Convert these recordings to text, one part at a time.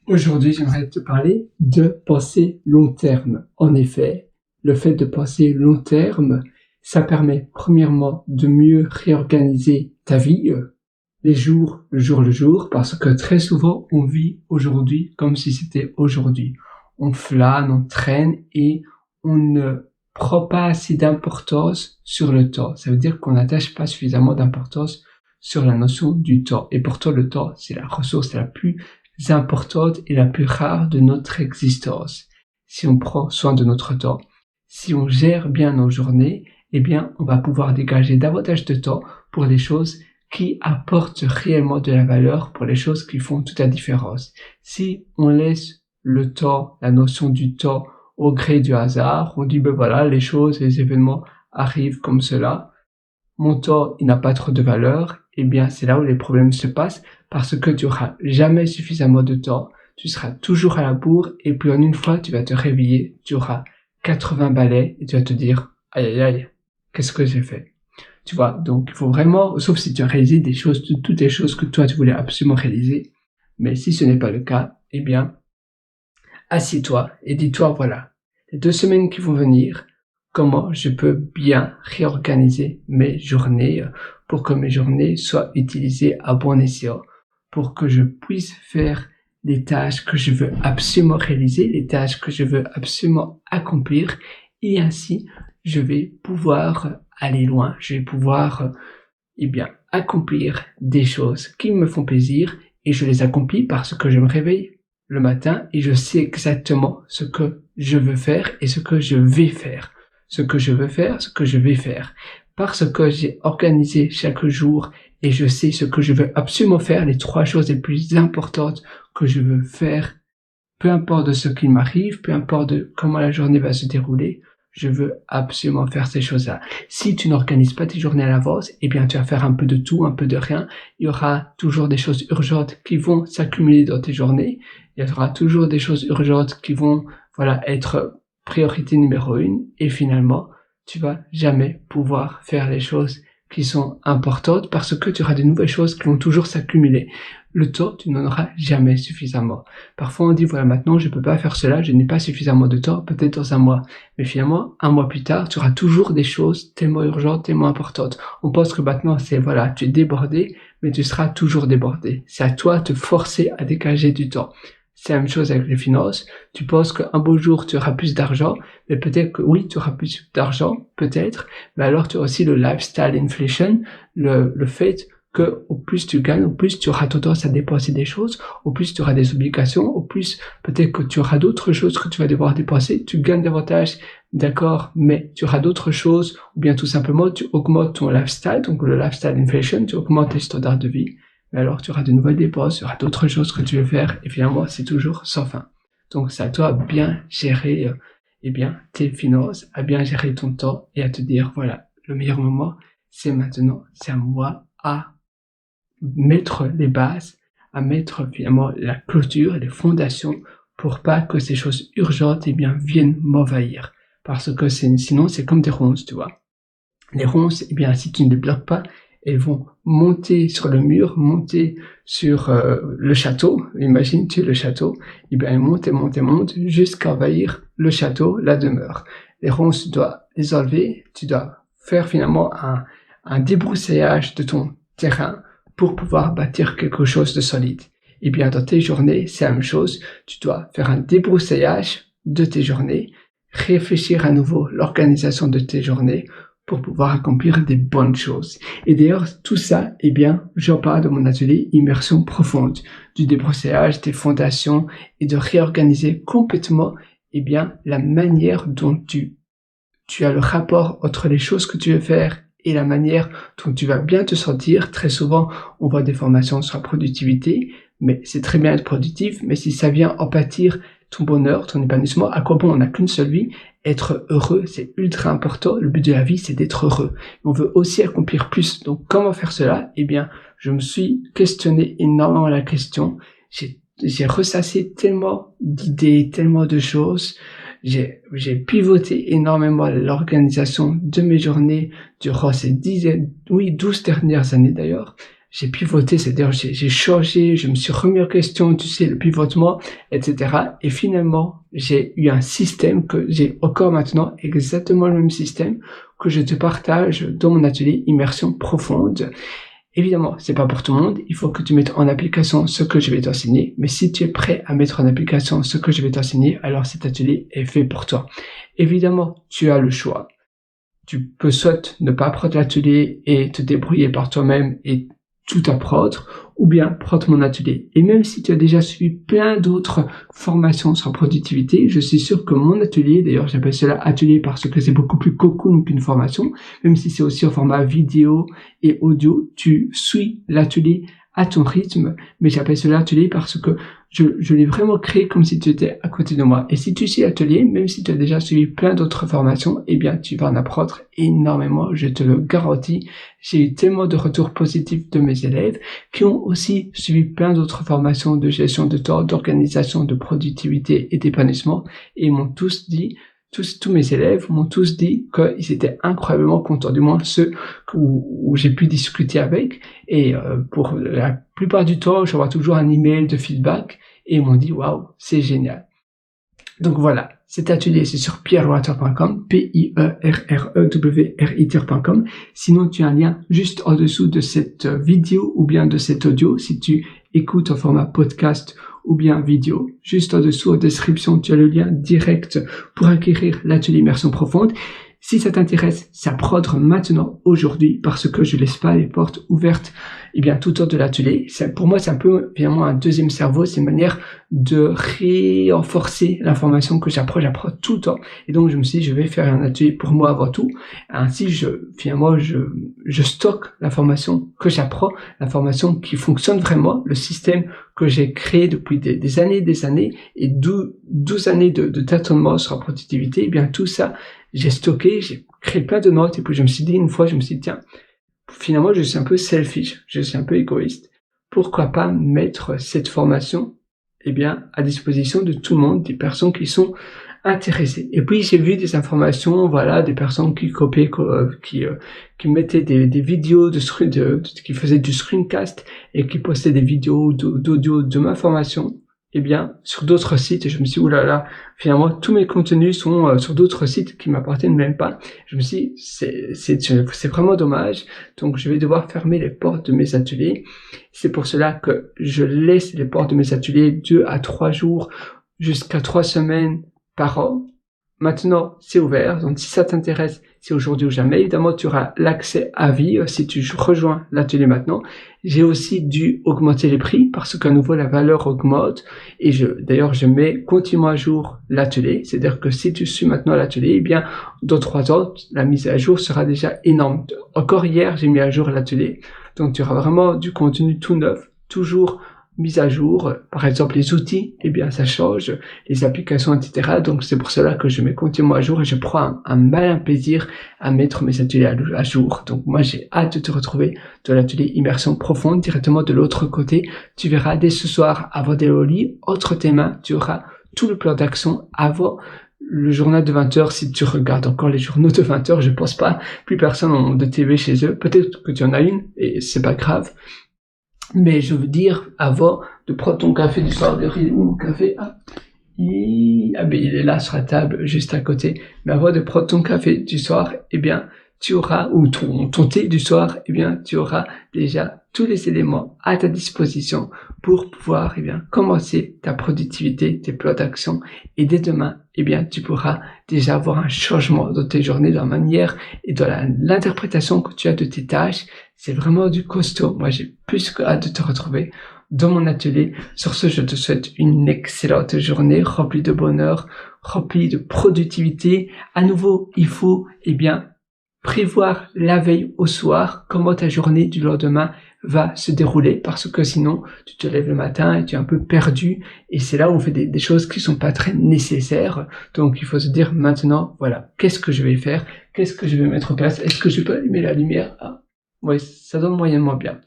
Aujourd'hui, j'aimerais te parler de penser long terme. En effet, le fait de penser long terme, ça permet premièrement de mieux réorganiser ta vie, les jours, le jour, parce que très souvent, on vit aujourd'hui comme si c'était aujourd'hui. On flâne, on traîne et on ne prend pas assez d'importance sur le temps. Ça veut dire qu'on n'attache pas suffisamment d'importance sur la notion du temps. Et pourtant, le temps, c'est la ressource la plus importante et la plus rare de notre existence. Si on prend soin de notre temps, si on gère bien nos journées, eh bien, on va pouvoir dégager davantage de temps pour les choses qui apportent réellement de la valeur, pour les choses qui font toute la différence. Si on laisse le temps, la notion du temps au gré du hasard, on dit ben voilà, les choses, les événements arrivent comme cela, mon temps, il n'a pas trop de valeur, eh bien, c'est là où les problèmes se passent parce que tu auras jamais suffisamment de temps, tu seras toujours à la bourre et puis en une fois, tu vas te réveiller, tu auras 80 balais et tu vas te dire, aïe aïe aïe, qu'est-ce que j'ai fait? Tu vois, donc il faut vraiment, sauf si tu as réalisé des choses, toutes les choses que toi tu voulais absolument réaliser, mais si ce n'est pas le cas, eh bien, assieds-toi et dis-toi, voilà, les 2 semaines qui vont venir, comment je peux bien réorganiser mes journées pour que mes journées soient utilisées à bon escient, pour que je puisse faire les tâches que je veux absolument réaliser, les tâches que je veux absolument accomplir, et ainsi je vais pouvoir aller loin, je vais pouvoir accomplir des choses qui me font plaisir, et je les accomplis parce que je me réveille le matin et je sais exactement ce que je veux faire et ce que je vais faire. Ce que je veux faire, ce que je vais faire. Parce que j'ai organisé chaque jour et je sais ce que je veux absolument faire, les 3 choses les plus importantes que je veux faire, peu importe de ce qui m'arrive, peu importe de comment la journée va se dérouler, je veux absolument faire ces choses-là. Si tu n'organises pas tes journées à l'avance, eh bien, tu vas faire un peu de tout, un peu de rien. Il y aura toujours des choses urgentes qui vont s'accumuler dans tes journées. Il y aura toujours des choses urgentes qui vont, voilà, être priorité numéro 1. Et finalement, tu vas jamais pouvoir faire les choses qui sont importantes parce que tu auras de nouvelles choses qui vont toujours s'accumuler. Le temps, tu n'en auras jamais suffisamment. Parfois, on dit, voilà, maintenant, je peux pas faire cela, je n'ai pas suffisamment de temps, peut-être dans un mois. Mais finalement, un mois plus tard, tu auras toujours des choses tellement urgentes, tellement importantes. On pense que maintenant, c'est, voilà, tu es débordé, mais tu seras toujours débordé. C'est à toi de te forcer à dégager du temps. C'est la même chose avec les finances. Tu penses qu'un beau jour, tu auras plus d'argent, mais peut-être que oui, tu auras plus d'argent, peut-être, mais alors tu as aussi le lifestyle inflation, le fait que au plus tu gagnes, au plus tu auras tendance à dépenser des choses, au plus tu auras des obligations, au plus peut-être que tu auras d'autres choses que tu vas devoir dépenser, tu gagnes davantage, d'accord, mais tu auras d'autres choses, ou bien tout simplement tu augmentes ton lifestyle, donc le lifestyle inflation, tu augmentes tes standards de vie, mais alors tu auras de nouvelles dépenses, tu auras d'autres choses que tu veux faire, et finalement c'est toujours sans fin. Donc c'est à toi de bien gérer tes finances, à bien gérer ton temps, et à te dire, voilà, le meilleur moment, c'est maintenant, c'est à moi à mettre les bases, à mettre finalement la clôture et les fondations pour pas que ces choses urgentes viennent m'envahir. Parce que sinon c'est comme des ronces, tu vois. Les ronces, si tu ne les bloques pas, elles vont monter sur le mur, monter sur le château. Imagine-tu le château, elles montent et montent et montent jusqu'à envahir le château, la demeure. Les ronces, tu dois les enlever, tu dois faire finalement un débroussaillage de ton terrain pour pouvoir bâtir quelque chose de solide. Dans tes journées, c'est la même chose. Tu dois faire un débroussaillage de tes journées, réfléchir à nouveau l'organisation de tes journées pour pouvoir accomplir des bonnes choses. Et d'ailleurs, tout ça, j'en parle dans mon atelier Immersion profonde, du débroussaillage des fondations et de réorganiser complètement, la manière dont tu as le rapport entre les choses que tu veux faire et la manière dont tu vas bien te sentir. Très souvent, on voit des formations sur la productivité, mais c'est très bien être productif, mais si ça vient en pâtir ton bonheur, ton épanouissement, à quoi bon, on n'a qu'une seule vie, être heureux, c'est ultra important, le but de la vie, c'est d'être heureux. On veut aussi accomplir plus, donc comment faire cela? Je me suis questionné énormément la question, j'ai ressassé tellement d'idées, tellement de choses, j'ai pivoté énormément l'organisation de mes journées durant ces 12 dernières années d'ailleurs, j'ai pivoté, c'est-à-dire j'ai changé, je me suis remis en question, tu sais, le pivotement, etc. Et finalement, j'ai eu un système que j'ai encore maintenant, exactement le même système que je te partage dans mon atelier Immersion Profonde. Évidemment, c'est pas pour tout le monde, il faut que tu mettes en application ce que je vais t'enseigner, mais si tu es prêt à mettre en application ce que je vais t'enseigner, alors cet atelier est fait pour toi. Évidemment, tu as le choix. Tu peux soit ne pas prendre l'atelier et te débrouiller par toi-même et tout apprendre, ou bien prendre mon atelier. Et même si tu as déjà suivi plein d'autres formations sur la productivité, je suis sûr que mon atelier, d'ailleurs j'appelle cela atelier parce que c'est beaucoup plus cocoon qu'une formation, même si c'est aussi en format vidéo et audio, tu suis l'atelier à ton rythme, mais j'appelle cela atelier parce que je l'ai vraiment créé comme si tu étais à côté de moi. Et si tu suis l'atelier, même si tu as déjà suivi plein d'autres formations, eh bien, tu vas en apprendre énormément, je te le garantis. J'ai eu tellement de retours positifs de mes élèves qui ont aussi suivi plein d'autres formations de gestion de temps, d'organisation, de productivité et d'épanouissement, et ils m'ont tous dit, tous mes élèves m'ont tous dit qu'ils étaient incroyablement contents, du moins ceux où j'ai pu discuter avec, et pour la plupart du temps, je vois toujours un email de feedback, et ils m'ont dit waouh, c'est génial. Donc voilà, cet atelier c'est sur pierrewater.com, pierrewriter.com. Sinon tu as un lien juste en dessous de cette vidéo ou bien de cet audio si tu écoutes en format podcast ou bien vidéo. Juste en dessous en description, tu as le lien direct pour acquérir l'atelier Immersion Profonde. Si ça t'intéresse, c'est à prendre maintenant, aujourd'hui, parce que je laisse pas les portes ouvertes, eh bien, tout au long de l'atelier. Pour moi, c'est un peu, finalement, un deuxième cerveau. C'est une manière de renforcer l'information que j'apprends tout le temps. Et donc, je me suis dit, je vais faire un atelier pour moi avant tout. Ainsi, finalement, je stocke l'information que j'apprends, l'information qui fonctionne vraiment, le système que j'ai créé depuis des années, et 12 années de tâtonnement sur la productivité. Eh bien, tout ça, j'ai stocké, j'ai créé plein de notes, et puis je me suis dit, tiens, finalement, je suis un peu selfish, je suis un peu égoïste. Pourquoi pas mettre cette formation, eh bien, à disposition de tout le monde, des personnes qui sont intéressées. Et puis, j'ai vu des informations, voilà, des personnes qui copiaient, qui mettaient des vidéos qui faisaient du screencast et qui postaient des vidéos d'audio de ma formation. Eh bien, sur d'autres sites, et je me suis dit, oulala, finalement, tous mes contenus sont sur d'autres sites qui m'appartiennent même pas. Je me suis dit, c'est vraiment dommage, donc je vais devoir fermer les portes de mes ateliers. C'est pour cela que je laisse les portes de mes ateliers 2 à 3 jours, jusqu'à 3 semaines par an. Maintenant, c'est ouvert, donc si ça t'intéresse, c'est aujourd'hui ou jamais. Évidemment, tu auras l'accès à vie si tu rejoins l'atelier maintenant. J'ai aussi dû augmenter les prix parce qu'à nouveau, la valeur augmente. Et d'ailleurs, je mets continuellement à jour l'atelier. C'est-à-dire que si tu suis maintenant l'atelier, eh bien, dans 3 ans, la mise à jour sera déjà énorme. Encore hier, j'ai mis à jour l'atelier. Donc, tu auras vraiment du contenu tout neuf, toujours mise à jour, par exemple les outils, eh bien ça change, les applications, etc. Donc c'est pour cela que je mets continuellement à jour et je prends un malin plaisir à mettre mes ateliers à jour. Donc moi j'ai hâte de te retrouver dans l'atelier Immersion Profonde directement de l'autre côté. Tu verras dès ce soir avant d'aller au lit, entre tes mains, tu auras tout le plan d'action avant le journal de 20h. Si tu regardes encore les journaux de 20h, je pense pas, plus personne n'a de TV chez eux. Peut-être que tu en as une et c'est pas grave. Mais je veux dire, avant de prendre ton café du soir, mon café, il est là sur la table, juste à côté. Mais avant de prendre ton café du soir, eh bien, tu auras, ou ton thé du soir, eh bien, tu auras déjà tous les éléments à ta disposition pour pouvoir, eh bien, commencer ta productivité, tes plans d'action. Et dès demain, eh bien, tu pourras déjà avoir un changement dans tes journées, dans la manière et dans l'interprétation que tu as de tes tâches. C'est vraiment du costaud. Moi, j'ai plus que hâte de te retrouver dans mon atelier. Sur ce, je te souhaite une excellente journée remplie de bonheur, remplie de productivité. À nouveau, il faut, eh bien, prévoir la veille au soir comment ta journée du lendemain va se dérouler, parce que sinon tu te lèves le matin et tu es un peu perdu, et c'est là où on fait des choses qui sont pas très nécessaires. Donc il faut se dire maintenant, voilà, qu'est-ce que je vais faire, qu'est-ce que je vais mettre en place, est-ce que je peux allumer la lumière? Oui, ça donne moyennement bien.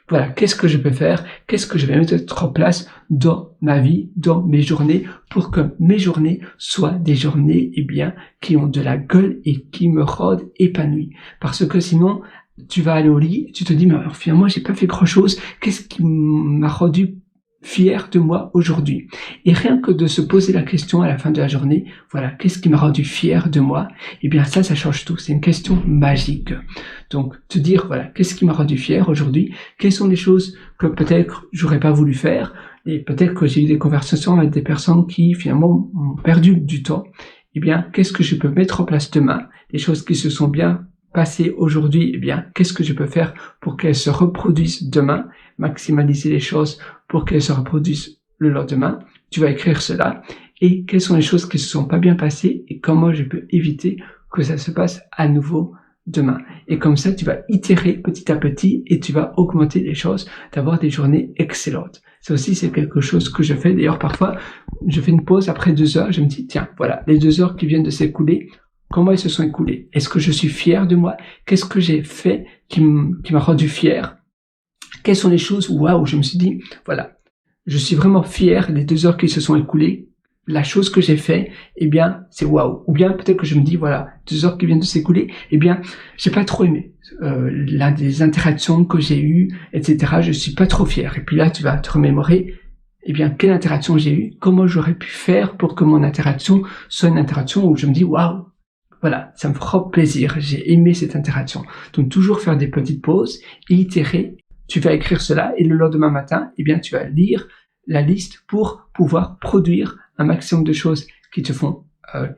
Voilà, qu'est-ce que je peux faire, qu'est-ce que je vais mettre en place dans ma vie, dans mes journées, pour que mes journées soient des journées, eh bien, qui ont de la gueule et qui me rendent épanoui. Parce que sinon, tu vas aller au lit, tu te dis, mais alors, finalement, j'ai pas fait grand chose, qu'est-ce qui m'a rendu fier de moi aujourd'hui? Et rien que de se poser la question à la fin de la journée, voilà, qu'est-ce qui m'a rendu fier de moi? Eh bien, ça change tout. C'est une question magique. Donc, te dire, voilà, qu'est-ce qui m'a rendu fier aujourd'hui? Quelles sont les choses que peut-être j'aurais pas voulu faire? Et peut-être que j'ai eu des conversations avec des personnes qui, finalement, ont perdu du temps. Eh bien, qu'est-ce que je peux mettre en place demain? Les choses qui se sont bien passées aujourd'hui, eh bien, qu'est-ce que je peux faire pour qu'elles se reproduisent demain? Maximaliser les choses pour qu'elles se reproduisent le lendemain. Tu vas écrire cela. Et quelles sont les choses qui se sont pas bien passées et comment je peux éviter que ça se passe à nouveau demain. Et comme ça, tu vas itérer petit à petit et tu vas augmenter les choses, d'avoir des journées excellentes. Ça aussi, c'est quelque chose que je fais. D'ailleurs, parfois, je fais une pause après 2 heures. Je me dis, tiens, voilà, les 2 heures qui viennent de s'écouler, comment elles se sont écoulées? Est-ce que je suis fier de moi? Qu'est-ce que j'ai fait qui m'a rendu fier? Quelles sont les choses, waouh, je me suis dit, voilà, je suis vraiment fier des 2 heures qui se sont écoulées. La chose que j'ai fait, eh bien, c'est waouh. Ou bien peut-être que je me dis, voilà, 2 heures qui viennent de s'écouler, eh bien, j'ai pas trop aimé des interactions que j'ai eues, etc. Je suis pas trop fier. Et puis là, tu vas te remémorer, eh bien, quelle interaction j'ai eue, comment j'aurais pu faire pour que mon interaction soit une interaction où je me dis, waouh, voilà, ça me fera plaisir, j'ai aimé cette interaction. Donc, toujours faire des petites pauses et itérer. Tu vas écrire cela et le lendemain matin, eh bien, tu vas lire la liste pour pouvoir produire un maximum de choses qui te font,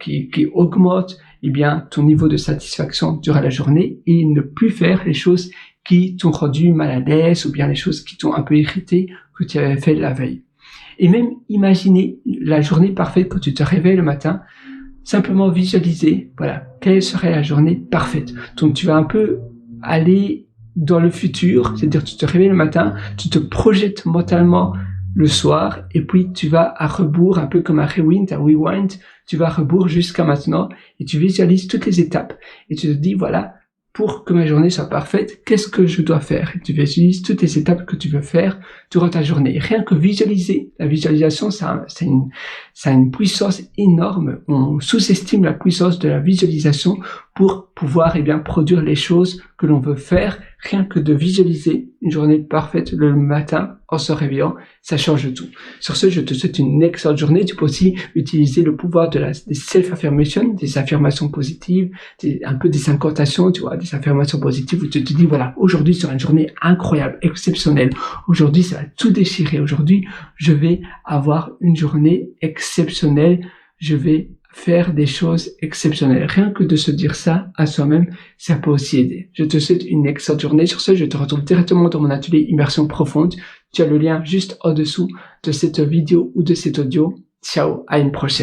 qui augmentent, eh bien, ton niveau de satisfaction durant la journée et ne plus faire les choses qui t'ont rendu mal à l'aise ou bien les choses qui t'ont un peu irrité que tu avais fait la veille. Et même imaginer la journée parfaite quand tu te réveilles le matin, simplement visualiser, voilà, quelle serait la journée parfaite. Donc, tu vas un peu aller dans le futur, c'est-à-dire tu te réveilles le matin, tu te projettes mentalement le soir, et puis tu vas à rebours, un peu comme un rewind, tu vas à rebours jusqu'à maintenant, et tu visualises toutes les étapes, et tu te dis, voilà, pour que ma journée soit parfaite, qu'est-ce que je dois faire? Et tu visualises toutes les étapes que tu veux faire durant ta journée. Et rien que visualiser, la visualisation, ça a une puissance énorme. On sous-estime la puissance de la visualisation pour pouvoir, eh bien, produire les choses que l'on veut faire. Rien que de visualiser une journée parfaite le matin en se réveillant, ça change tout. Sur ce, je te souhaite une excellente journée. Tu peux aussi utiliser le pouvoir des self-affirmations, des affirmations positives, un peu des incantations, tu vois, des affirmations positives où tu te dis, voilà, aujourd'hui sera une journée incroyable, exceptionnelle. Aujourd'hui, ça va tout déchirer. Aujourd'hui, je vais avoir une journée exceptionnelle. Je vais faire des choses exceptionnelles. Rien que de se dire ça à soi-même, ça peut aussi aider. Je te souhaite une excellente journée. Sur ce, je te retrouve directement dans mon atelier Immersion Profonde. Tu as le lien juste en dessous de cette vidéo ou de cet audio. Ciao, à une prochaine.